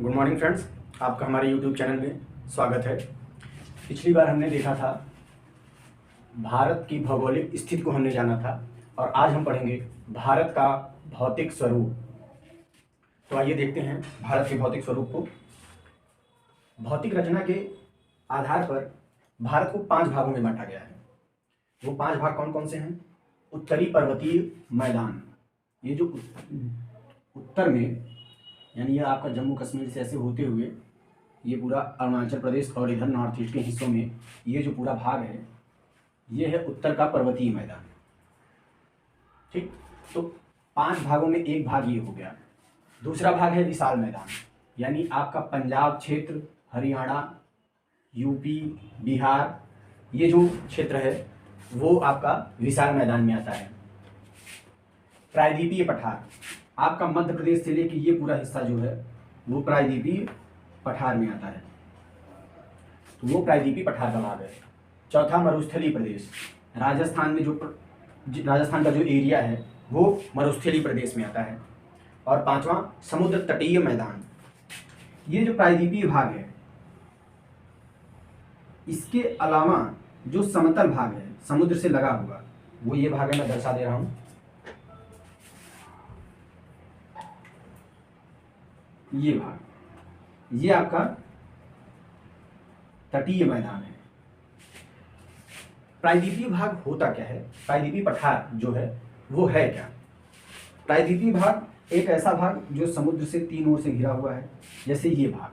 Good morning friends, आपका हमारे YouTube channel में स्वागत है। पिछली बार हमने देखा था भारत की भौगोलिक स्थिति को हमने जाना था और आज हम पढ़ेंगे भारत का भौतिक स्वरूप। तो आइए देखते हैं भारत के भौतिक स्वरूप को। भौतिक रचना के आधार पर भारत को 5 भागों में बांटा गया है। वो 5 भाग कौन कौन से हैं? उत्तरी पर्वतीय मैदान, ये जो उत्तर में यानी यह आपका जम्मू कश्मीर से ऐसे होते हुए ये पूरा अरुणाचल प्रदेश और इधर नॉर्थ ईस्ट के हिस्सों में ये जो पूरा भाग है ये है उत्तर का पर्वतीय मैदान। ठीक, तो 5 भागों में एक भाग ये हो गया। दूसरा भाग है विशाल मैदान, यानी आपका पंजाब क्षेत्र, हरियाणा, यूपी, बिहार, ये जो क्षेत्र है वो आपका विशाल मैदान में आता है। प्रायद्वीपीय पठार, आपका मध्य प्रदेश से लेकर ये पूरा हिस्सा जो है वो प्रायद्वीपीय पठार में आता है, तो वो प्रायद्वीपीय पठार का भाग है। चौथा मरुस्थलीय प्रदेश, राजस्थान में राजस्थान का जो एरिया है वो मरुस्थलीय प्रदेश में आता है। और 5वां समुद्र तटीय मैदान। ये जो प्रायद्वीपीय भाग है इसके अलावा जो समतल भाग है समुद्र से लगा हुआ वो ये भाग है, मैं दर्शा दे रहा हूं। ये भाग ये आपका तटीय मैदान है। प्रायद्वीपीय भाग होता क्या है? प्रायद्वीपीय पठार जो है वो है क्या? प्रायद्वीपीय भाग एक ऐसा भाग जो समुद्र से 3 ओर से घिरा हुआ है। जैसे ये भाग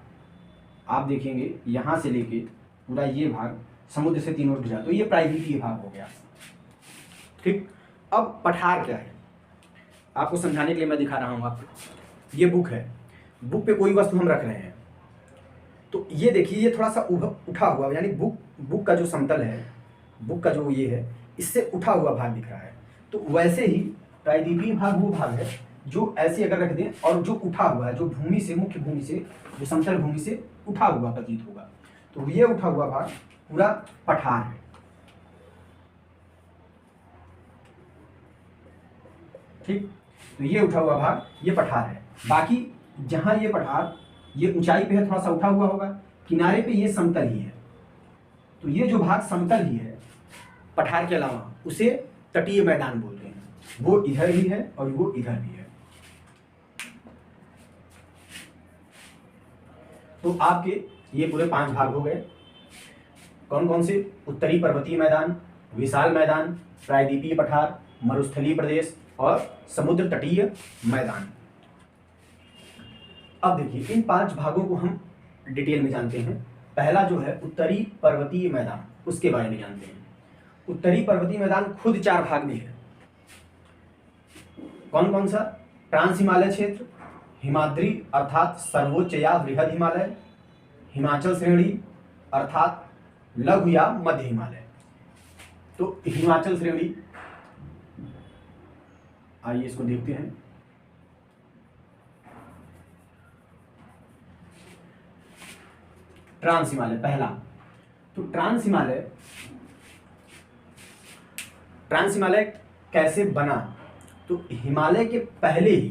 आप देखेंगे यहां से लेके पूरा ये भाग समुद्र से 3 ओर घिरा, तो ये प्रायद्वीपीय भाग हो गया। ठीक, अब पठार क्या है आपको समझाने के लिए मैं दिखा रहा हूं आपको। ये बुक है, बुक पे कोई वस्तु हम रख रहे हैं तो ये देखिए ये थोड़ा सा उठा हुआ, यानी बुक का जो समतल है, बुक का जो ये है इससे उठा हुआ भाग दिख रहा है। तो वैसे ही प्रायद्वीपीय भाग वो भाग है जो ऐसे अगर रख दें और जो उठा हुआ है, जो भूमि से, मुख्य भूमि से, जो समतल भूमि से उठा हुआ प्रतीत होगा, तो ये उठा हुआ भाग पूरा पठार है। ठीक, तो ये उठा हुआ भाग ये पठार है। बाकी जहां ये पठार ये ऊंचाई पे है, थोड़ा सा उठा हुआ होगा, किनारे पे ये समतल ही है, तो ये जो भाग समतल ही है पठार के अलावा उसे तटीय मैदान बोलते हैं। वो इधर भी है और वो इधर भी है। तो आपके ये पूरे 5 भाग हो गए। कौन कौन से? उत्तरी पर्वतीय मैदान, विशाल मैदान, प्रायद्वीपीय पठार, मरुस्थलीय प्रदेश और समुद्र तटीय मैदान। अब देखिए इन 5 भागों को हम डिटेल में जानते हैं। पहला जो है उत्तरी पर्वतीय मैदान, उसके बारे में जानते हैं। उत्तरी पर्वतीय मैदान खुद 4 भाग में है। कौन कौन सा? ट्रांस हिमालय क्षेत्र, हिमाद्री अर्थात सर्वोच्च या बृहद हिमालय, हिमाचल श्रेणी अर्थात लघु या मध्य हिमालय। तो हिमाचल श्रेणी, आइए इसको देखते हैं। ट्रांस हिमालय पहला, तो ट्रांस हिमालय कैसे बना? तो हिमालय के पहले ही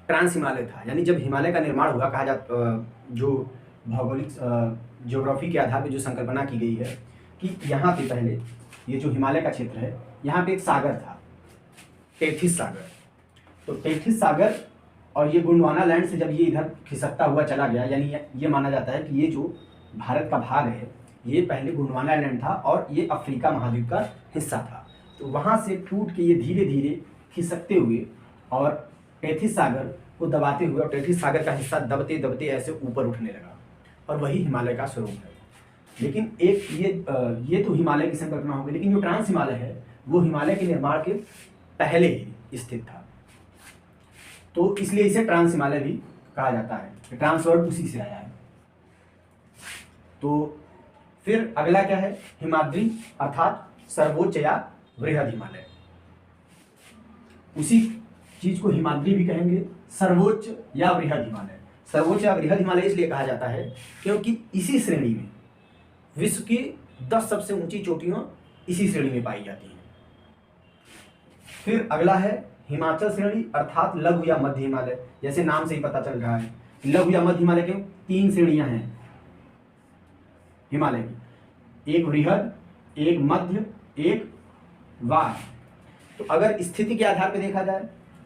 ट्रांस हिमालय था, यानी जब हिमालय का निर्माण हुआ, कहा जाता, जो भौगोलिक ज्योग्राफी के आधार पर जो संकल्पना की गई है कि यहाँ पे पहले ये जो हिमालय का क्षेत्र है यहाँ पे एक सागर था, टेथिस सागर। तो टेथिस सागर और ये गोंडवाना लैंड से जब ये इधर खिसकता हुआ चला गया, यानी ये माना जाता है कि ये जो भारत का भाग है ये पहले गोंडवाना लैंड था और ये अफ्रीका महाद्वीप का हिस्सा था। तो वहाँ से टूट के ये धीरे धीरे खिसकते हुए और टेथिस सागर को दबाते हुए, और टेथिस सागर का हिस्सा दबते दबते ऐसे ऊपर उठने लगा और वही हिमालय का स्वरूप है। लेकिन एक ये तो हिमालय की संकल्पना होगी, लेकिन जो ट्रांस हिमालय है वो हिमालय के निर्माण के पहले ही स्थित था, तो इसलिए इसे ट्रांस हिमालय भी कहा जाता है। ट्रांस वर्ड उसी से आया है। तो फिर अगला क्या है? हिमाद्री अर्थात सर्वोच्च या बृहद हिमालय। उसी चीज को हिमाद्री भी कहेंगे, सर्वोच्च या बृहद हिमालय। सर्वोच्च या बृहद हिमालय इसलिए कहा जाता है क्योंकि इसी श्रेणी में विश्व की 10 सबसे ऊंची चोटियां इसी श्रेणी में पाई जाती हैं। फिर अगला है हिमाचल श्रेणी अर्थात लघु या मध्य हिमालय। जैसे नाम से ही पता चल रहा है लघु या मध्य हिमालय क्यों? 3 श्रेणियां हैं हिमालय की, एक वृहद, एक मध्य, एक वाह। तो अगर स्थिति के आधार पर देखा जाए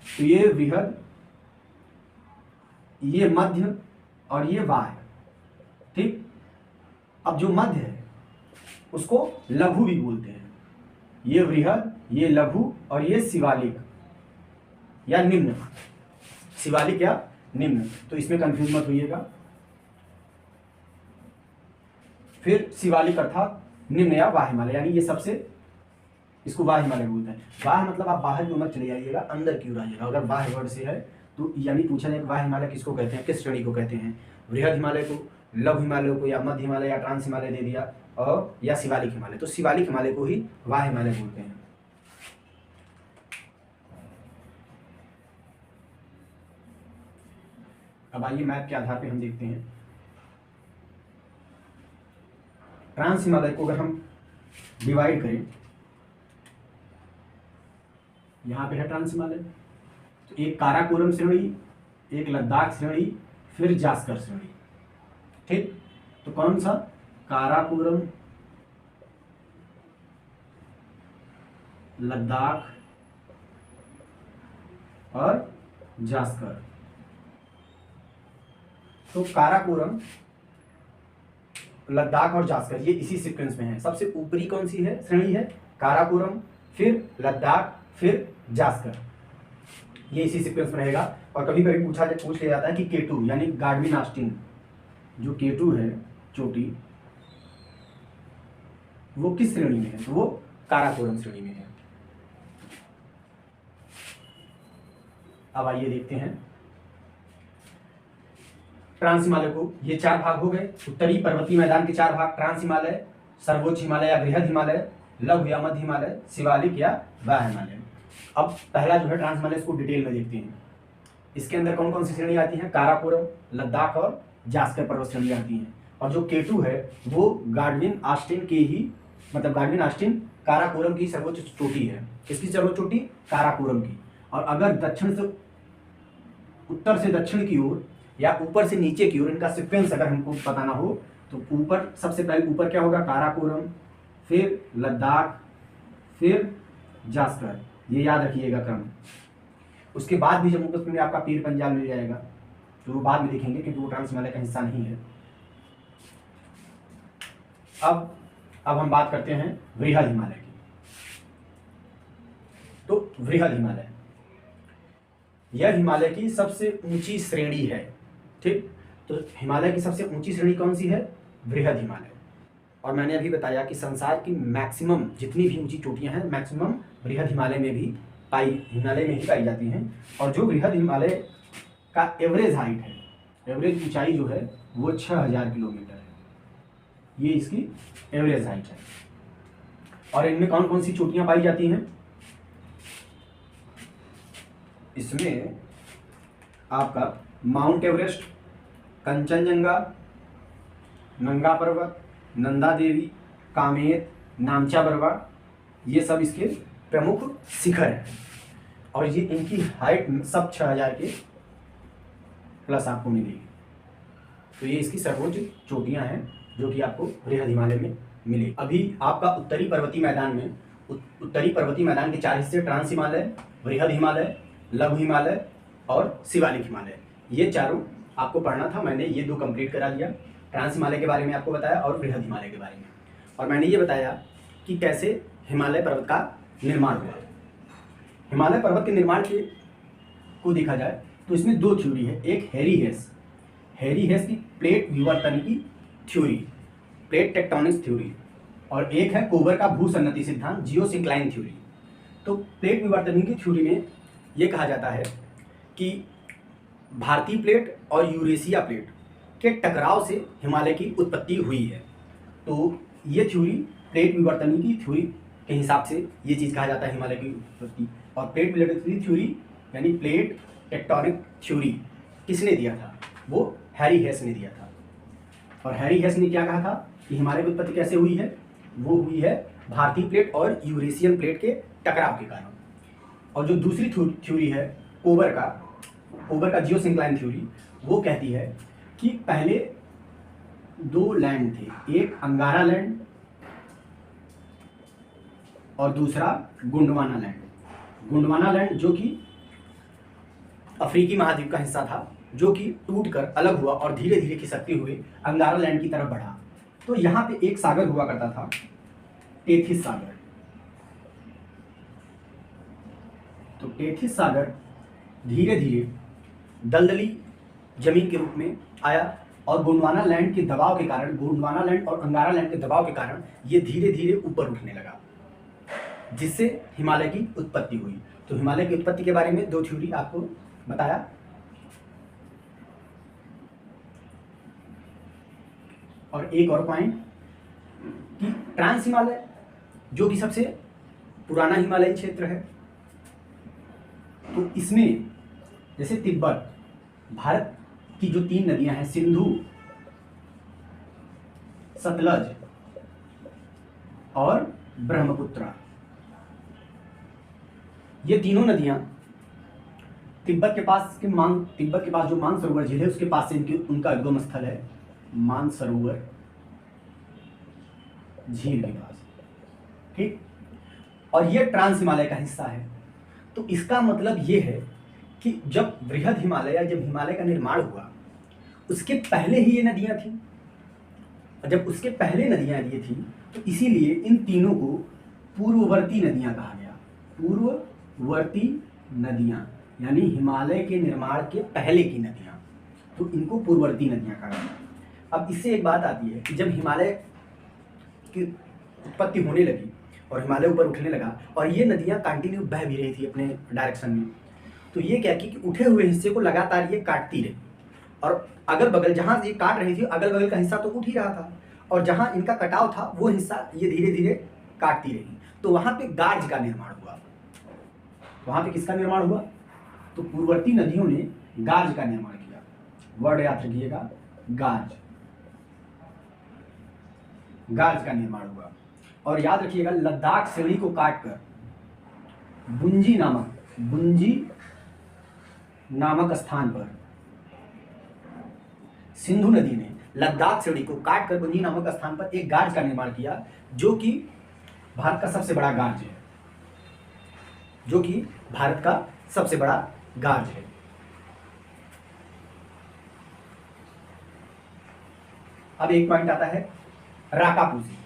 तो ये वृहद, ये मध्य और ये वाह, ठीक। अब जो मध्य है उसको लघु भी बोलते हैं, ये वृहद, ये लघु और ये शिवालिक या निम्न, शिवालिक या निम्न, तो इसमें कंफ्यूज मत होइएगा। फिर शिवालिक अर्थात निम्न या वाह हिमालय, यानी ये सबसे, इसको वाह हिमालय बोलते हैं। वाह मतलब आप बाहर की मत चले जाइएगा, अंदर की ओर आइएगा। अगर वाह वर्ड से है तो यानी पूछा जाए वाह हिमालय किसको कहते हैं, किस श्रेणी को कहते हैं? वृहद हिमालय को, लघु हिमालय को, या मध्य हिमालय या ट्रांस हिमालय दे दिया, और या शिवालिक हिमालय, तो शिवालिक हिमालय को ही वाह हिमालय बोलते हैं। अब आइए मैप के आधार पे हम देखते हैं। ट्रांस हिमालय को अगर हम डिवाइड करें, यहां पे है ट्रांस हिमालय, तो एक काराकोरम श्रेणी, एक लद्दाख श्रेणी, फिर जास्कर श्रेणी, ठीक। तो कौन सा? काराकोरम, लद्दाख और जास्कर। तो काराकोरम, लद्दाख और जास्कर ये इसी सीक्वेंस में है। सबसे ऊपरी कौन सी है श्रेणी है? काराकोरम, फिर लद्दाख, फिर जास्कर, ये इसी सीक्वेंस में रहेगा। और कभी कभी पूछ लिया जाता है कि K2 यानी गाडविन ऑस्टिन, जो K2 है चोटी, वो किस श्रेणी में है? तो वो काराकोरम श्रेणी में है। अब आइए देखते हैं ट्रांस हिमालय को। ये 4 भाग हो गए। उत्तरी पर्वतीय मैदान के 4 भाग, ट्रांस हिमालय, सर्वोच्च हिमालय या बृहद हिमालय, लघु या मध्य हिमालय, शिवालिक या वाह हिमालय। अब पहला जो है ट्रांस हिमालय, इसको डिटेल में देखते हैं। इसके अंदर कौन कौन सी श्रेणी आती है? काराकोरम, लद्दाख और जास्कर पर्वत श्रेणी आती हैं। और जो K2 है वो गाडविन ऑस्टिन के ही, मतलब गाडविन ऑस्टिन काराकोरम की सर्वोच्च चोटी है। इसकी सर्वोच्च चोटी काराकोरम की। और अगर दक्षिण से, उत्तर से दक्षिण की ओर या ऊपर से नीचे की ओर, इनका सीक्वेंस अगर हमको बताना हो तो ऊपर, सबसे पहले ऊपर क्या होगा? काराकोरम, फिर लद्दाख, फिर जास्कर, ये याद रखिएगा क्रम। उसके बाद भी जम्मू कश्मीर में आपका पीर पंजाल मिल जाएगा, तो वो बाद में देखेंगे क्योंकि वो ट्रांस हिमालय का हिस्सा नहीं है। अब हम बात करते हैं वृहद हिमालय की। तो वृहद हिमालय, यह हिमालय की सबसे ऊंची श्रेणी है, ठीक। तो हिमालय की सबसे ऊंची श्रेणी कौन सी है? वृहद हिमालय। और मैंने अभी बताया कि संसार की मैक्सिमम जितनी भी ऊंची चोटियां हैं, मैक्सिमम वृहद हिमालय में भी हिमालय में ही पाई जाती हैं। और जो वृहद हिमालय का एवरेज हाइट है, एवरेज ऊंचाई जो है वो 6000 किलोमीटर है, ये इसकी एवरेज हाइट है। और इनमें कौन कौन सी चोटियां पाई जाती हैं? इसमें आपका माउंट एवरेस्ट, कंचनजंगा, नंगा पर्वत, नंदा देवी, कामेत, नामचा बरवा, ये सब इसके प्रमुख शिखर हैं। और ये इनकी हाइट सब 6000 के प्लस आपको मिलेगी। तो ये इसकी सर्वोच्च चोटियां हैं जो कि आपको वृहद हिमालय में मिलेगी। अभी आपका उत्तरी पर्वतीय मैदान में, उत्तरी पर्वतीय मैदान के 4 हिस्से, ट्रांस हिमालय, वृहद हिमालय, लघु हिमालय और शिवालिक हिमालय, ये चारों आपको पढ़ना था। मैंने ये 2 कंप्लीट करा दिया। ट्रांस हिमालय के बारे में आपको बताया और वृहद हिमालय के बारे में। और मैंने ये बताया कि कैसे हिमालय पर्वत का निर्माण हुआ। हिमालय पर्वत के निर्माण को देखा जाए तो इसमें 2 थ्योरी है। एक हैरी हेस की प्लेट विवर्तनिकी थ्योरी, प्लेट टेक्टोनिक्स थ्योरी, और एक है कोबर का भूसन्नति सिद्धांत, जियोसिंक्लाइन थ्योरी। तो प्लेट विवर्तनिकी थ्योरी में ये कहा जाता है कि भारतीय प्लेट और यूरेशिया प्लेट के टकराव से हिमालय की उत्पत्ति हुई है। तो ये थ्योरी, प्लेट विवर्तनिकी थ्योरी के हिसाब से ये चीज़ कहा जाता है हिमालय की उत्पत्ति। और प्लेट विवर्तनिकी थ्योरी यानी प्लेट टेक्टोनिक थ्योरी किसने दिया था? वो हैरी हेस ने दिया था। और हैरी हेस ने क्या कहा था कि हिमालय की उत्पत्ति कैसे हुई है? वो हुई है भारतीय प्लेट और यूरेशियन प्लेट के टकराव के कारण। और जो दूसरी थ्योरी है कोबर का जियोसिंक्लाइन थ्योरी, वो कहती है कि पहले दो लैंड थे, एक अंगारा लैंड और दूसरा गोंडवाना लैंड। गोंडवाना लैंड जो कि अफ्रीकी महाद्वीप का हिस्सा था, जो कि टूटकर अलग हुआ और धीरे धीरे खिसकते हुए अंगारा लैंड की तरफ बढ़ा। तो यहाँ पे एक सागर हुआ करता था, टेथिस सागर। तो टेथिस सागर धीरे धीरे दलदली जमीन के रूप में आया और गोंडवाना लैंड के दबाव के कारण, गोंडवाना लैंड और अंगारा लैंड के दबाव के कारण ये धीरे धीरे ऊपर उठने लगा, जिससे हिमालय की उत्पत्ति हुई। तो हिमालय की उत्पत्ति के बारे में दो थ्योरी आपको बताया। और एक और पॉइंट कि ट्रांस हिमालय जो कि सबसे पुराना हिमालयी क्षेत्र है, तो इसमें जैसे तिब्बत, भारत की जो 3 नदियां हैं, सिंधु, सतलज और ब्रह्मपुत्रा, ये तीनों नदियां तिब्बत के पास जो मानसरोवर झील है उसके पास से उनका उद्गम स्थल है, मानसरोवर झील के पास, ठीक। और ये ट्रांस हिमालय का हिस्सा है। तो इसका मतलब ये है कि जब बृहद हिमालय या जब हिमालय का निर्माण हुआ उसके पहले ही ये नदियां थी, और जब उसके पहले नदियां ये थी तो इसीलिए इन तीनों को पूर्ववर्ती नदियां कहा गया। पूर्ववर्ती नदियां यानी हिमालय के निर्माण के पहले की नदियां, तो इनको पूर्ववर्ती नदियां कहा गया। अब इससे एक बात आती है कि जब हिमालय की उत्पत्ति होने लगी और हिमालय ऊपर उठने लगा और ये नदियां कंटिन्यू बह भी रही थी अपने डायरेक्शन में, तो ये क्या कि उठे हुए हिस्से को लगातार ये काटती रही, और अगल बगल जहाँ ये काट रही थी अगल बगल का हिस्सा तो उठ ही रहा था, और जहाँ इनका कटाव था वो हिस्सा ये धीरे धीरे काटती रही। तो वहाँ पे गार्ज का निर्माण हुआ। वहाँ पे किसका निर्माण हुआ? तो पूर्ववर्ती नदियों ने गार्ज का निर्माण किया। वर्ड याद रखिएगा, गार्ज, गार्ज का निर्माण हुआ। और याद रखिएगा लद्दाख श्रेणी को काटकर बुंजी नामक स्थान पर सिंधु नदी ने लद्दाख श्रेणी को काटकर बुंजी नामक स्थान पर एक गार्ज का निर्माण किया, जो कि भारत का सबसे बड़ा गार्ज है, जो कि भारत का सबसे बड़ा गार्ज है। अब एक पॉइंट आता है राकापूसी।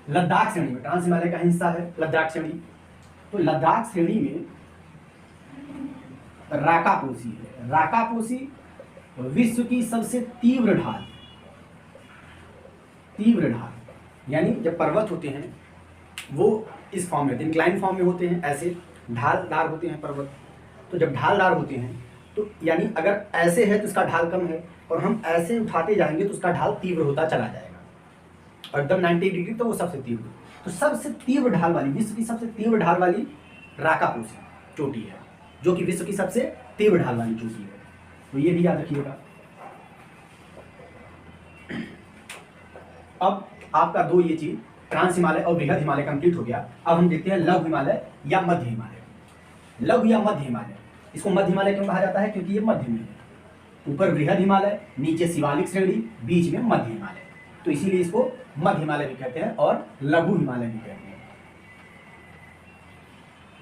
लद्दाख श्रेणी में, ट्रांस हिमालय का हिस्सा है लद्दाख श्रेणी, तो लद्दाख श्रेणी में राकापोसी है। राकापोसी विश्व की सबसे तीव्र ढाल यानी जब पर्वत होते हैं वो इस फॉर्म में, इंक्लाइन फॉर्म में होते हैं, ऐसे ढालदार होते हैं पर्वत। तो जब ढालदार होते हैं तो यानी अगर ऐसे है तो उसका ढाल कम है, और हम ऐसे उठाते जाएंगे तो उसका ढाल तीव्र होता चला जाएगा, और एकदम 90 डिग्री तो वो सबसे तीव्र। तो सबसे तीव्र ढाल वाली, विश्व की सबसे तीव्र ढाल वाली राकापोसी चोटी है, जो कि विश्व की सबसे तीव्र ढाल वाली चोटी है। तो ये भी याद रखिएगा। अब आपका दो ये चीज, ट्रांस हिमालय और बृहद हिमालय कंप्लीट हो गया। अब हम देखते हैं लघु हिमालय या मध्य हिमालय। लघु या मध्य हिमालय, इसको मध्य हिमालय क्यों कहा जाता है? क्योंकि ये मध्य में है। ऊपर बृहद हिमालय, नीचे शिवालिक श्रेणी, बीच में मध्य हिमालय, तो इसीलिए इसको मध्य हिमालय भी कहते हैं और लघु हिमालय भी कहते हैं।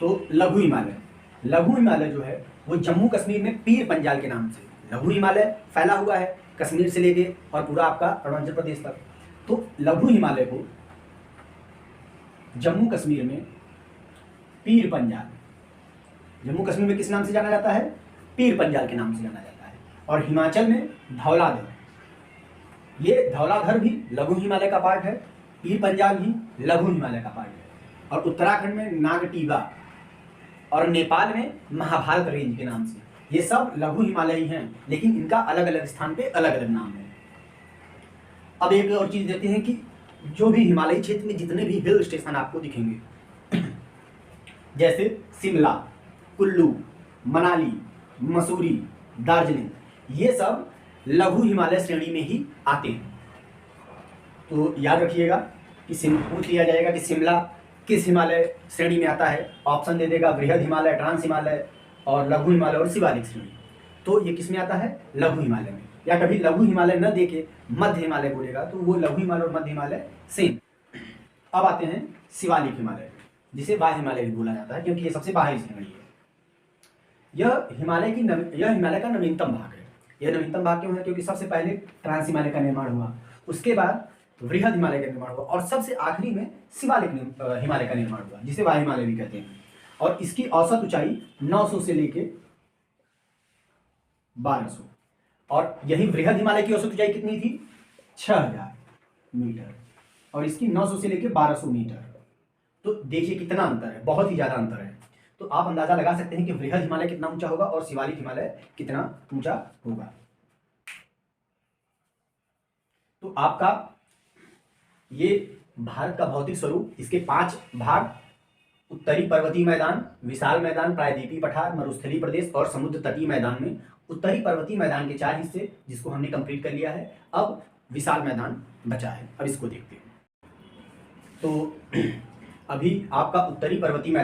तो लघु हिमालय जो है वो जम्मू कश्मीर में पीर पंजाल के नाम से लघु हिमालय फैला हुआ है, कश्मीर से लेके और पूरा आपका अरुणाचल प्रदेश तक। तो लघु हिमालय को जम्मू कश्मीर में पीर पंजाल, जम्मू कश्मीर में किस नाम से जाना जाता है? पीर पंजाल के नाम से जाना जाता है। और हिमाचल में धौलाधर, ये धौलाधर भी लघु हिमालय का पार्ट है, पीर पंजाल भी लघु हिमालय का पार्ट है। और उत्तराखंड में नागटीबा और नेपाल में महाभारत रेंज के नाम से, ये सब लघु हिमालय ही हैं, लेकिन इनका अलग अलग स्थान पे अलग अलग नाम है। अब एक और चीज देते हैं कि जो भी हिमालयी क्षेत्र में जितने भी हिल स्टेशन आपको दिखेंगे, जैसे शिमला, कुल्लू, मनाली, मसूरी, दार्जिलिंग, ये सब लघु हिमालय श्रेणी में ही आते हैं। तो याद रखिएगा कि पूछ लिया जाएगा कि शिमला किस हिमालय श्रेणी में आता है, ऑप्शन दे देगा बृहद हिमालय, ट्रांस हिमालय और लघु हिमालय और शिवालिक श्रेणी। तो ये किस में आता है? लघु हिमालय में। या कभी लघु हिमालय न दे के मध्य हिमालय बोलेगा तो वो लघु हिमालय और मध्य हिमालय सेम। अब आते हैं शिवालिक हिमालय, जिसे वाह हिमालय भी बोला जाता है क्योंकि ये सबसे बाहरी श्रेणी है। यह हिमालय का नवीनतम भाग है। यह नवीनतम भाग क्यों है? क्योंकि सबसे पहले ट्रांस हिमालय का निर्माण हुआ, उसके बाद वृहद हिमालय का निर्माण हुआ और सबसे आखिरी में शिवालिक हिमालय का निर्माण हुआ, जिसे वाह हिमालय भी कहते हैं। और इसकी औसत ऊंचाई 900 से लेके 1200, और यही वृहद हिमालय की औसत ऊंचाई कितनी थी? 6000 मीटर, और इसकी 900 से लेके 1200 मीटर। तो देखिए कितना अंतर है, बहुत ही ज्यादा अंतर है। तो आप अंदाजा लगा सकते हैं कि वृहद हिमालय कितना ऊंचा होगा और शिवालिक हिमालय कितना ऊंचा होगा। तो आपका ये भारत का भौतिक स्वरूप, इसके 5 भाग: उत्तरी पर्वतीय मैदान, विशाल मैदान, प्रायद्वीपीय पठार, मरुस्थलीय प्रदेश और समुद्र तटीय मैदान में उत्तरी पर्वतीय मैदान के 4 हिस्से, जिसको हमने कंप्लीट कर लिया है। अब विशाल मैदान बचा है, अब इसको देखते हैं। तो अभी आपका उत्तरी पर्वतीय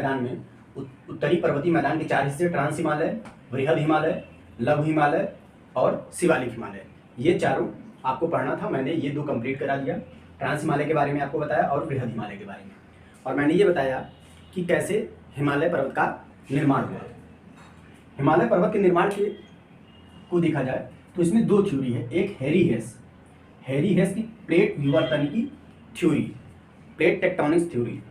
मैदान के 4 हिस्से: ट्रांस हिमालय, वृहद हिमालय, लघु हिमालय और शिवालिक हिमालय। ये चारों आपको पढ़ना था, मैंने ये 2 कंप्लीट करा दिया। ट्रांस हिमालय के बारे में आपको बताया और वृहद हिमालय के बारे में, और मैंने ये बताया कि कैसे हिमालय पर्वत का निर्माण हुआ। हिमालय पर्वत के निर्माण को देखा जाए तो इसमें 2 थ्योरी है। एक हैरी हेस की प्लेट विवर्तनिकी थ्योरी, प्लेट टेक्टोनिक्स थ्योरी,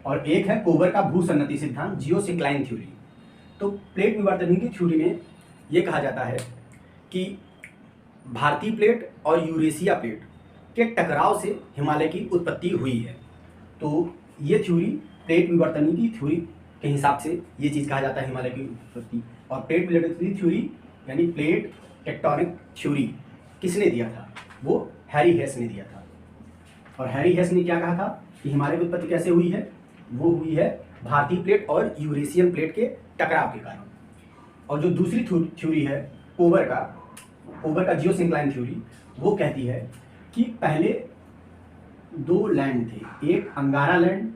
और एक है कोबर का भूसन्नति सिद्धांत, जियोसिंक्लाइन थ्योरी। तो प्लेट विवर्तनिकी थ्योरी में ये कहा जाता है कि भारतीय प्लेट और यूरेशिया प्लेट के टकराव से हिमालय की उत्पत्ति हुई है। तो ये थ्योरी, प्लेट विवर्तनिकी थ्योरी के हिसाब से ये चीज़ कहा जाता है हिमालय की उत्पत्ति। और प्लेट विवर्तनिकी थ्योरी यानी प्लेट टेक्टोनिक थ्योरी किसने दिया था? वो हैरी हेस ने दिया था। और हैरी हेस ने क्या कहा था कि हिमालय की उत्पत्ति कैसे हुई है? वो हुई है भारतीय प्लेट और यूरेशियन प्लेट के टकराव के कारण। और जो दूसरी थ्योरी है कोबर का जियोसिंक्लाइन थ्योरी, वो कहती है कि पहले 2 लैंड थे, एक अंगारा लैंड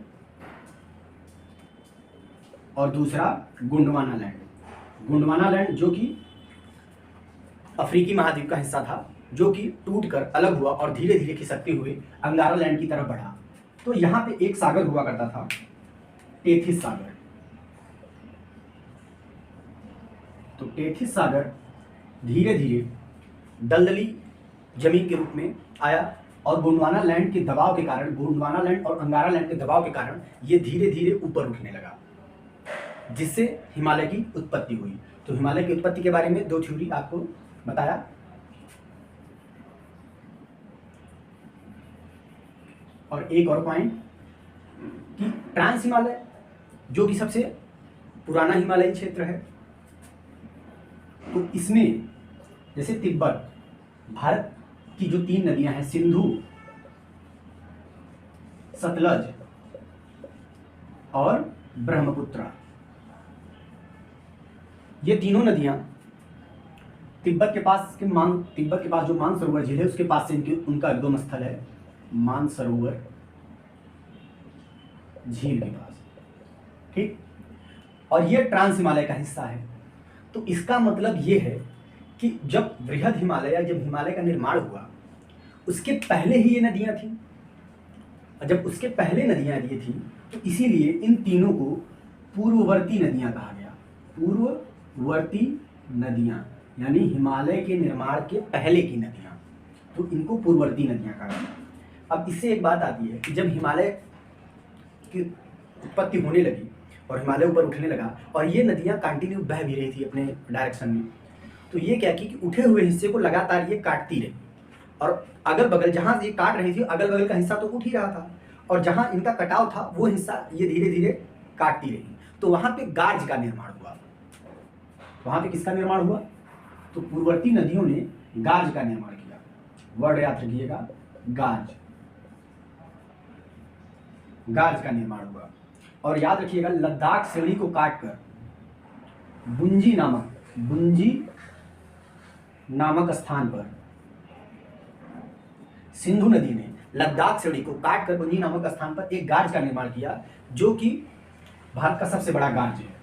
और दूसरा गोंडवाना लैंड। गोंडवाना लैंड जो कि अफ्रीकी महाद्वीप का हिस्सा था, जो कि टूटकर अलग हुआ और धीरे धीरे खिसकते हुए अंगारा लैंड की तरफ बढ़ा। तो यहाँ पे एक सागर हुआ करता था, टेथिस सागर। तो टेथिस सागर धीरे धीरे दलदली जमीन के रूप में आया और गोंडवाना लैंड के दबाव के कारण, गोंडवाना लैंड और अंगारा लैंड के दबाव के कारण ये धीरे धीरे ऊपर उठने लगा, जिससे हिमालय की उत्पत्ति हुई। तो हिमालय की उत्पत्ति के बारे में 2 थ्योरी आपको बताया। और एक और पॉइंट कि ट्रांस हिमालय जो कि सबसे पुराना हिमालयी क्षेत्र है, तो इसमें जैसे तिब्बत, भारत की जो 3 नदियां हैं, सिंधु, सतलज और ब्रह्मपुत्रा, ये तीनों नदियां तिब्बत के पास जो मानसरोवर झील है उसके पास से उनका उद्गम स्थल है, मानसरोवर झील के पास। ठीक, और ये ट्रांस हिमालय का हिस्सा है। तो इसका मतलब ये है कि जब वृहद हिमालय या जब हिमालय का निर्माण हुआ उसके पहले ही ये नदियां थी, और जब उसके पहले नदियां ये थी तो इसीलिए इन तीनों को पूर्ववर्ती नदियां कहा गया। पूर्ववर्ती नदियां यानी हिमालय के निर्माण के पहले की नदियां, तो इनको पूर्ववर्ती नदियां कहा गया। अब इससे एक बात आती है कि जब हिमालय की उत्पत्ति होने लगी और हिमालय ऊपर उठने लगा और ये नदियां कंटिन्यू बह भी रही थी अपने डायरेक्शन में, तो ये क्या की कि उठे हुए हिस्से को लगातार ये काटती रही, और अगल बगल जहाँ ये काट रही थी अगल बगल का हिस्सा तो उठ ही रहा था, और जहाँ इनका कटाव था वो हिस्सा ये धीरे धीरे काटती रही। तो वहाँ पे गार्ज का निर्माण हुआ। वहाँ पे किसका निर्माण हुआ? तो पूर्ववर्ती नदियों ने गार्ज का निर्माण किया। वर्ड याद रखिएगा, गार्ज का निर्माण हुआ। और याद रखिएगा, लद्दाख श्रेणी को काटकर बुंजी नामक स्थान पर सिंधु नदी ने लद्दाख श्रेणी को काटकर बुंजी नामक स्थान पर एक गार्ज का निर्माण किया, जो कि भारत का सबसे बड़ा गार्ज है,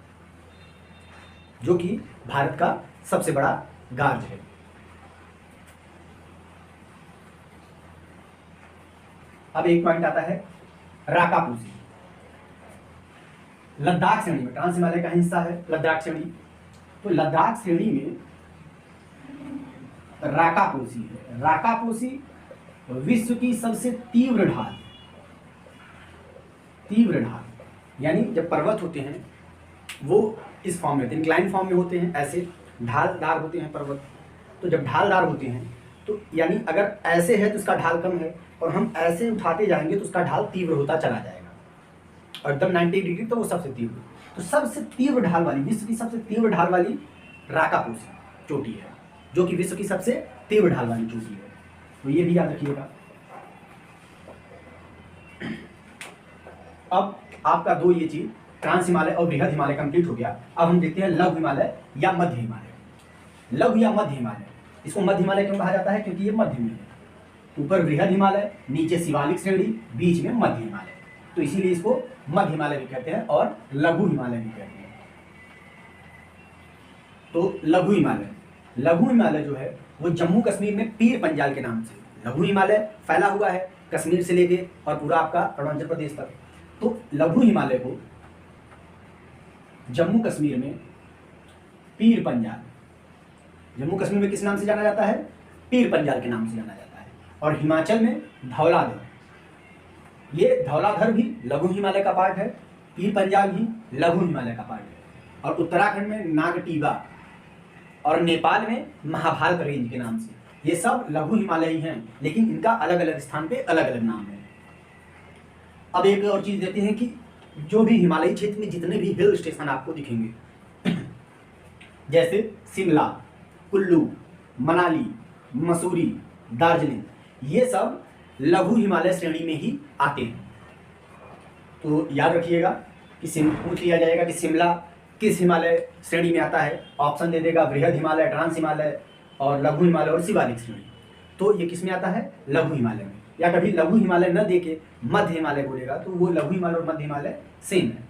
गार्ज है। अब एक पॉइंट आता है राकापोसी। लद्दाख श्रेणी में, ट्रांस हिमालय का हिस्सा है लद्दाख श्रेणी, तो लद्दाख श्रेणी में राकापोसी है। राकापोसी विश्व की सबसे तीव्र ढाल, यानी जब पर्वत होते हैं वो इस फॉर्म में, इंक्लाइन फॉर्म में होते हैं, ऐसे ढालदार होते हैं पर्वत। तो जब ढालदार होते हैं तो यानी अगर ऐसे है तो उसका ढाल कम है, और हम ऐसे उठाते जाएंगे तो उसका ढाल तीव्र होता चला जाएगा, और एकदम 90 डिग्री तो वो सबसे तीव्र। तो सबसे तीव्र ढाल वाली, विश्व की सबसे तीव्र ढाल वाली राकापोसी चोटी है, जो कि विश्व की सबसे तीव्र ढाल वाली चोटी है। तो ये भी याद रखिएगा। अब आपका दो ये चीज, ट्रांस हिमालय और बृहद हिमालय कंप्लीट हो गया। अब हम देखते हैं लघु हिमालय या मध्य हिमालय। लघु या मध्य हिमालय, इसको मध्य हिमालय क्यों कहा जाता है? क्योंकि ये मध्य में है। ऊपर बृहद हिमालय, नीचे शिवालिक श्रेणी, बीच में मध्य हिमालय, तो इसीलिए इसको मध्य हिमालय भी कहते हैं और लघु हिमालय भी कहते हैं। तो लघु हिमालय जो है वो जम्मू कश्मीर में पीर पंजाल के नाम से लघु हिमालय फैला हुआ है, कश्मीर से लेके और पूरा आपका अरुणाचल प्रदेश तक। तो लघु हिमालय को जम्मू कश्मीर में पीर पंजाल, जम्मू कश्मीर में किस नाम से जाना जाता है? पीर पंजाल के नाम से जाना जाता है। और हिमाचल में धौलाधर, ये धौलाधर भी लघु हिमालय का पार्ट है, पीर पंजाल भी लघु हिमालय का पार्ट है। और उत्तराखंड में नागटीबा और नेपाल में महाभारत रेंज के नाम से, ये सब लघु हिमालय ही हैं, लेकिन इनका अलग अलग स्थान पे अलग अलग नाम है। अब एक और चीज देखते हैं कि जो भी हिमालयी क्षेत्र में जितने भी हिल स्टेशन आपको दिखेंगे जैसे शिमला, कुल्लू, मनाली, मसूरी, दार्जिलिंग, ये सब लघु हिमालय श्रेणी में ही आते हैं। तो याद रखिएगा कि पूछ लिया जाएगा कि शिमला किस हिमालय श्रेणी में आता है, ऑप्शन दे देगा बृहद हिमालय, ट्रांस हिमालय और लघु हिमालय और शिवालिक श्रेणी। तो ये किस में आता है? लघु हिमालय में। या कभी लघु हिमालय न देके मध्य हिमालय बोलेगा तो वो लघु हिमालय और मध्य हिमालय सेम है।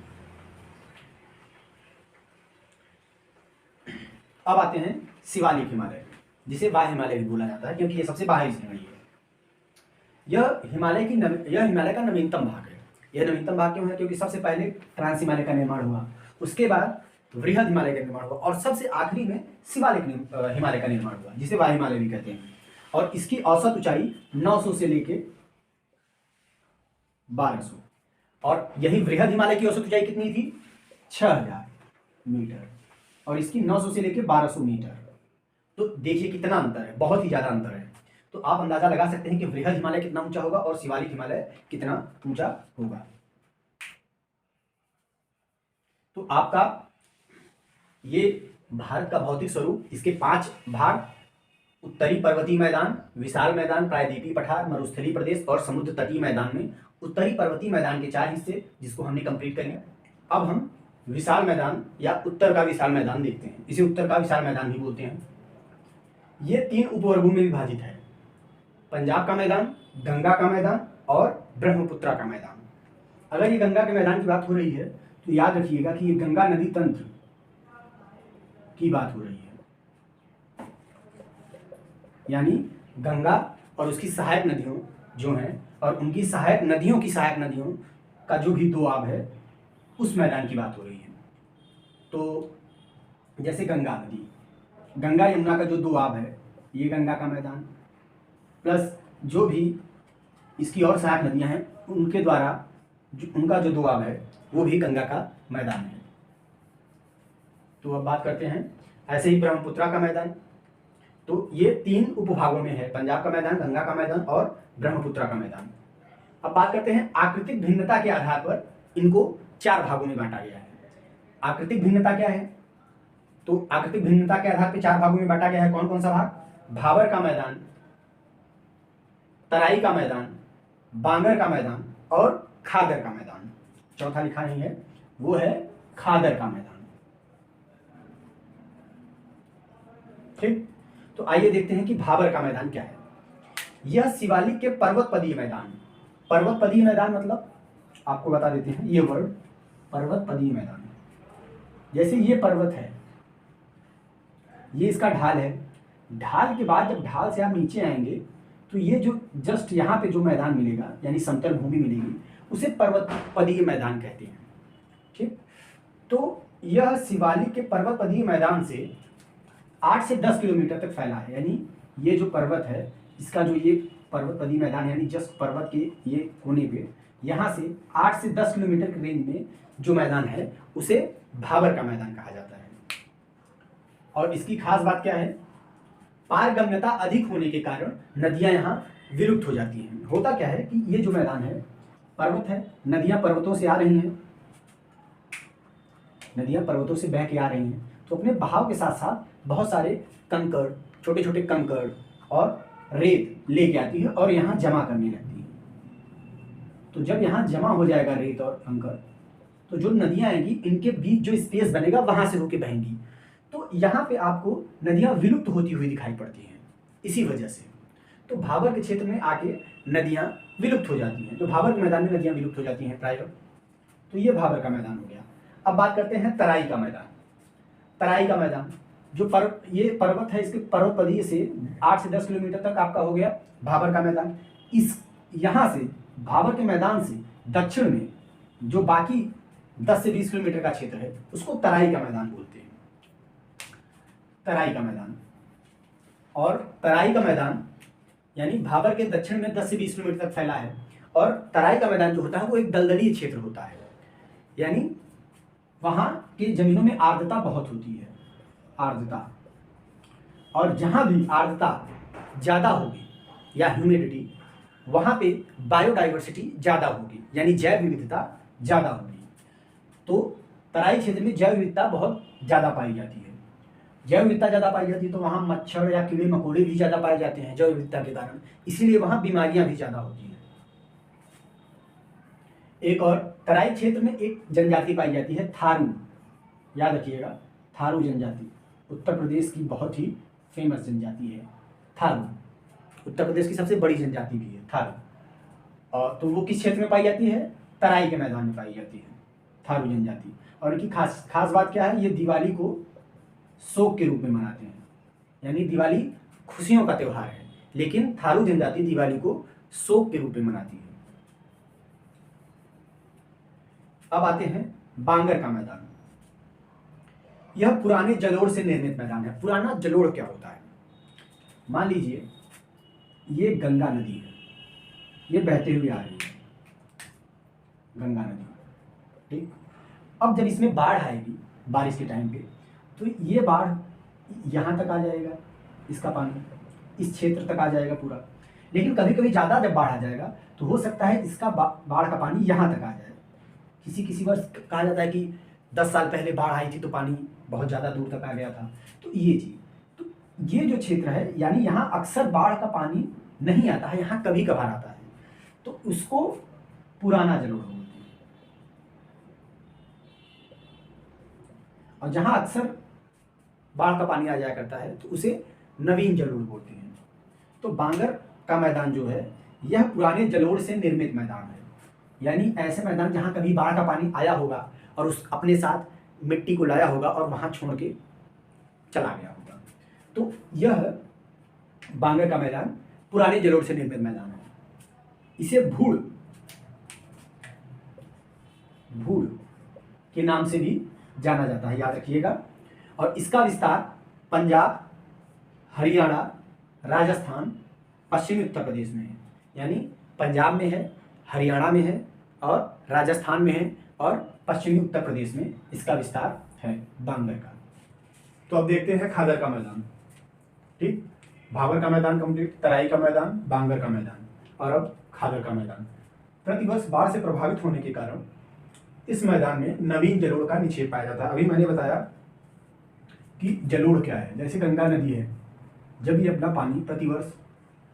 अब आते हैं शिवालिक हिमालय, जिसे वाह हिमालय भी बोला जाता है क्योंकि ये सबसे बाहरी श्रेणी है। यह हिमालय का नवीनतम भाग है। यह नवीनतम भाग क्यों है? क्योंकि सबसे पहले ट्रांस हिमालय का निर्माण हुआ, उसके बाद बृहद हिमालय का निर्माण हुआ और सबसे आखिरी में शिवालिक हिमालय का निर्माण हुआ, जिसे वाह हिमालय भी कहते हैं। और इसकी औसत ऊंचाई 900 से लेके 1200, और यही बृहद हिमालय की औसत ऊंचाई कितनी थी? 6000 मीटर, और इसकी 900 से लेके 1200 मीटर। तो देखिए कितना अंतर है, बहुत ही ज्यादा अंतर है। तो आप अंदाजा लगा सकते हैं कि बृहद हिमालय कितना ऊंचा होगा और शिवालिक हिमालय कितना ऊंचा होगा। तो आपका ये भारत का भौतिक स्वरूप, इसके 5 भाग: उत्तरी पर्वतीय मैदान, विशाल मैदान, प्रायद्वीपीय पठार, मरुस्थलीय प्रदेश और समुद्र तटीय मैदान में उत्तरी पर्वतीय मैदान के 4 हिस्से, जिसको हमने कंप्लीट कर लिया। अब हम विशाल मैदान या उत्तर का विशाल मैदान देखते हैं, इसे उत्तर का विशाल मैदान भी बोलते हैं। ये 3 उपवर्गों में विभाजित है: पंजाब का मैदान, गंगा का मैदान और ब्रह्मपुत्र का मैदान। अगर ये गंगा के मैदान की बात हो रही है तो याद रखिएगा कि ये गंगा नदी तंत्र की बात हो रही है, यानी गंगा और उसकी सहायक नदियों जो हैं और उनकी सहायक नदियों की सहायक नदियों का जो भी दोआब है, उस मैदान की बात हो रही है। तो जैसे गंगा नदी, गंगा यमुना का जो दोआब है, ये गंगा का मैदान, प्लस जो भी इसकी और सहायक नदियां हैं उनके द्वारा उनका जो दोआब है वो भी गंगा का मैदान है। तो अब बात करते हैं ऐसे ही ब्रह्मपुत्र का मैदान। तो ये 3 उपभागों में है: पंजाब का मैदान, गंगा का मैदान और ब्रह्मपुत्र का मैदान। अब बात करते हैं आकृतिक भिन्नता के आधार पर इनको 4 भागों में बांटा गया है। आकृतिक भिन्नता क्या है? तो आकृतिक भिन्नता के आधार पर 4 भागों में बांटा गया है। कौन कौन सा भाग? भाबर का मैदान, तराई का मैदान, बांगर का मैदान और खादर का मैदान। चौथा लिखा नहीं है, वो है खादर का मैदान। ठीक, तो आइए देखते हैं कि भाबर का मैदान क्या है। यह शिवालिक के पर्वतपदीय मैदान, पर्वतपदीय मैदान मतलब आपको बता देते हैं ये वर्ड, पर्वतपदीय मैदान। जैसे ये पर्वत है, ये इसका ढाल है। ढाल के बाद जब ढाल से आप नीचे आएंगे तो ये जो जस्ट यहाँ पे जो मैदान मिलेगा यानी समतल भूमि मिलेगी उसे पर्वतपदीय मैदान कहते हैं। ठीक, तो यह शिवालिक के पर्वतपदीय मैदान से 8 से 10 किलोमीटर तक फैला है। यानी ये जो पर्वत है इसका जो ये पर्वतपदीय मैदान यानी जस्ट पर्वत के ये कोने पे यहाँ से 8 से 10 किलोमीटर के रेंज में जो मैदान है उसे भाबर का मैदान कहा जाता है। और इसकी खास बात क्या है, पारगम्यता अधिक होने के कारण नदियां यहाँ विलुप्त हो जाती हैं। होता क्या है कि ये जो मैदान है पर्वत है, नदियां पर्वतों से आ रही हैं, नदियां पर्वतों से बह के आ रही हैं, तो अपने बहाव के साथ साथ बहुत सारे कंकड़, छोटे छोटे कंकड़ और रेत लेके आती है और यहाँ जमा करने लगती है। तो जब यहाँ जमा हो जाएगा रेत और कंकड़ तो जो नदियां आएंगी इनके बीच जो स्पेस बनेगा वहां से होके बहेंगी। तो यहाँ पे आपको नदियां विलुप्त होती हुई दिखाई पड़ती हैं इसी वजह से। तो भाबर के क्षेत्र में आके नदियां विलुप्त हो जाती हैं, तो भाबर के मैदान में नदियां विलुप्त हो जाती हैं प्रायः। तो ये भाबर का मैदान हो गया। अब बात करते हैं तराई का मैदान। तराई का मैदान जो ये पर्वत है, इसके पर्वतपदीय से 8 से 10 किलोमीटर तक आपका हो गया भाबर का मैदान। इस यहाँ से भाबर के मैदान से दक्षिण में जो बाकी 10 से 20 किलोमीटर का क्षेत्र है उसको तराई का मैदान बोलते हैं। तराई का मैदान, और तराई का मैदान यानी भाबर के दक्षिण में 10 से 20 किलोमीटर तक फैला है। और तराई का मैदान जो होता है वो एक दलदली क्षेत्र होता है, यानी वहाँ की जमीनों में आर्द्रता बहुत होती है, आर्द्रता। और जहाँ भी आर्द्रता ज़्यादा होगी या ह्यूमिडिटी, वहाँ पे बायोडाइवर्सिटी ज़्यादा होगी यानी जैव विविधता ज़्यादा होगी। तो तराई क्षेत्र में जैव विविधता बहुत ज़्यादा पाई जाती है। जैव विविधता ज़्यादा पाई जाती है तो वहाँ मच्छर या कीड़े मकोड़े भी ज़्यादा पाए जाते हैं जैव विविधता के कारण, इसीलिए वहाँ बीमारियाँ भी ज़्यादा होती हैं। एक और तराई क्षेत्र में एक जनजाति पाई जाती है थारू, याद रखिएगा, थारू जनजाति उत्तर प्रदेश की बहुत ही फेमस जनजाति है थारू। उत्तर प्रदेश की सबसे बड़ी जनजाति भी है थारू। और तो वो किस क्षेत्र में पाई जाती है? तराई के मैदान में पाई जाती है थारू जनजाति। और इनकी खास बात क्या है, ये दिवाली को शोक के रूप में मनाते हैं, यानी दिवाली खुशियों का त्यौहार है, लेकिन थारू जनजाति दिवाली को शोक के रूप में मनाती है। अब आते हैं बांगर का मैदान। यह पुराने जलोढ़ से निर्मित मैदान है। पुराना जलोढ़ क्या होता है? मान लीजिए ये गंगा नदी है, ये बहते हुए आ रही है गंगा नदी, ठीक। अब जब इसमें बाढ़ आएगी बारिश के टाइम पे, तो ये बाढ़ यहाँ तक आ जाएगा, इसका पानी इस क्षेत्र तक आ जाएगा पूरा। लेकिन कभी कभी ज़्यादा जब बाढ़ आ जाएगा तो हो सकता है इसका बाढ़ का पानी यहाँ तक आ जाए। किसी वर्ष कहा जाता है कि 10 साल पहले बाढ़ आई थी तो पानी बहुत ज़्यादा दूर तक आ गया था। तो ये चीज़, तो ये जो क्षेत्र है यानी यहाँ अक्सर बाढ़ का पानी नहीं आता है, यहाँ कभी कभार आता है, तो उसको पुराना जलोढ़ बोलते हैं। और जहाँ अक्सर बाढ़ का पानी आ जाया करता है तो उसे नवीन जलोढ़ बोलते हैं। तो बांगर का मैदान जो है यह पुराने जलोढ़ से निर्मित मैदान है, यानी ऐसे मैदान जहाँ कभी बाढ़ का पानी आया होगा और उस अपने साथ मिट्टी को लाया होगा और वहाँ छोड़ के चला गया होगा। तो यह बांगर का मैदान पुराने जलोढ़ से निर्मित मैदान है। इसे भूड़ के नाम से भी जाना जाता है, याद रखिएगा। और इसका विस्तार पंजाब, हरियाणा, राजस्थान, पश्चिमी उत्तर प्रदेश में है, यानी पंजाब में है, हरियाणा में है और राजस्थान में है और पश्चिमी उत्तर प्रदेश में इसका विस्तार है बांगर का। तो अब देखते हैं खादर का मैदान, ठीक। भाबर का मैदान कंप्लीट, तराई का मैदान, बांगर का मैदान, और अब खादर का मैदान। प्रतिवर्ष बाढ़ से प्रभावित होने के कारण इस मैदान में नवीन जलोढ़ का निक्षेप पाया जाता है। अभी मैंने बताया कि जलोढ़ क्या है। जैसे गंगा नदी है, जब ये अपना पानी प्रतिवर्ष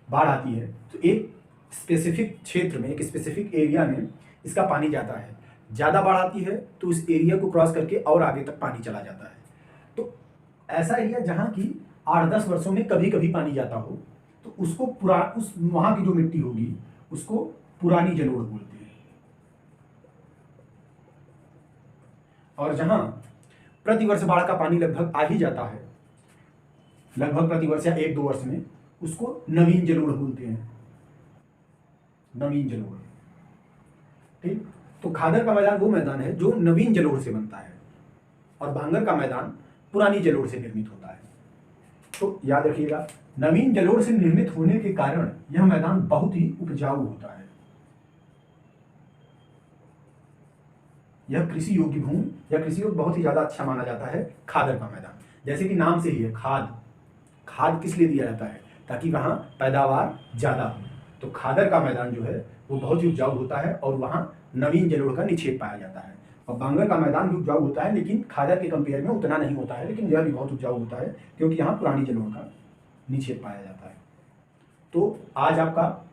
बाढ़ आती है तो एक स्पेसिफिक क्षेत्र में, एक स्पेसिफिक एरिया में इसका पानी जाता है। ज़्यादा बाढ़ आती है तो उस एरिया को क्रॉस करके और आगे तक पानी चला जाता है। तो ऐसा एरिया जहाँ की 8-10 वर्षों में कभी कभी पानी जाता हो तो उसको उस वहाँ की जो मिट्टी होगी उसको पुरानी जलोढ़ बोलते हैं। और जहाँ प्रतिवर्ष बाढ़ का पानी लगभग आ ही जाता है लगभग प्रतिवर्ष या 1-2 वर्ष में, उसको नवीन जलोढ़ बोलते हैं, नवीन जलोढ़। ठीक, तो खादर का मैदान वो मैदान है जो नवीन जलोढ़ से बनता है और भांगर का मैदान पुरानी जलोढ़ से निर्मित होता है। तो याद रखिएगा, नवीन जलोढ़ से निर्मित होने के कारण यह मैदान बहुत ही उपजाऊ होता है। यह कृषि योग्य भूमि या कृषि योग्य बहुत ही ज्यादा अच्छा माना जाता है खादर का मैदान। जैसे कि नाम से ही है, खाद। खाद किस लिए दिया जाता है? ताकि वहां पैदावार ज्यादा हो। तो खादर का मैदान जो है वो बहुत ही उपजाऊ होता है और वहां नवीन जलोढ़ का निक्षेप पाया जाता है। और बांगर का मैदान भी उपजाऊ होता है, लेकिन खादर के कंपेयर में उतना नहीं होता है, लेकिन यह भी बहुत उपजाऊ होता है क्योंकि यहाँ पुरानी जलोढ़ का निक्षेप पाया जाता है। तो आज आपका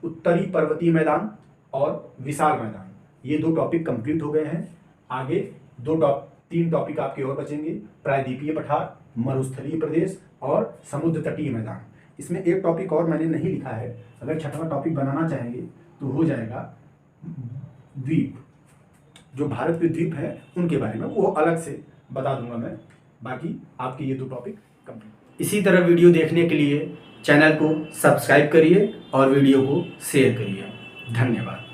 उत्तरी पर्वतीय मैदान और विशाल मैदान, ये 2 टॉपिक कंप्लीट हो गए हैं। आगे 3 टॉपिक आपके और बचेंगे, प्रायद्वीपीय पठार, मरुस्थलीय प्रदेश और समुद्र तटीय मैदान। इसमें एक टॉपिक और मैंने नहीं लिखा है, अगर 6वां टॉपिक बनाना चाहेंगे तो हो जाएगा द्वीप, जो भारत के द्वीप हैं उनके बारे में, वो अलग से बता दूंगा मैं। बाकी आपके ये 2 टॉपिक कंप्लीट। इसी तरह वीडियो देखने के लिए चैनल को सब्सक्राइब करिए और वीडियो को शेयर करिए। धन्यवाद।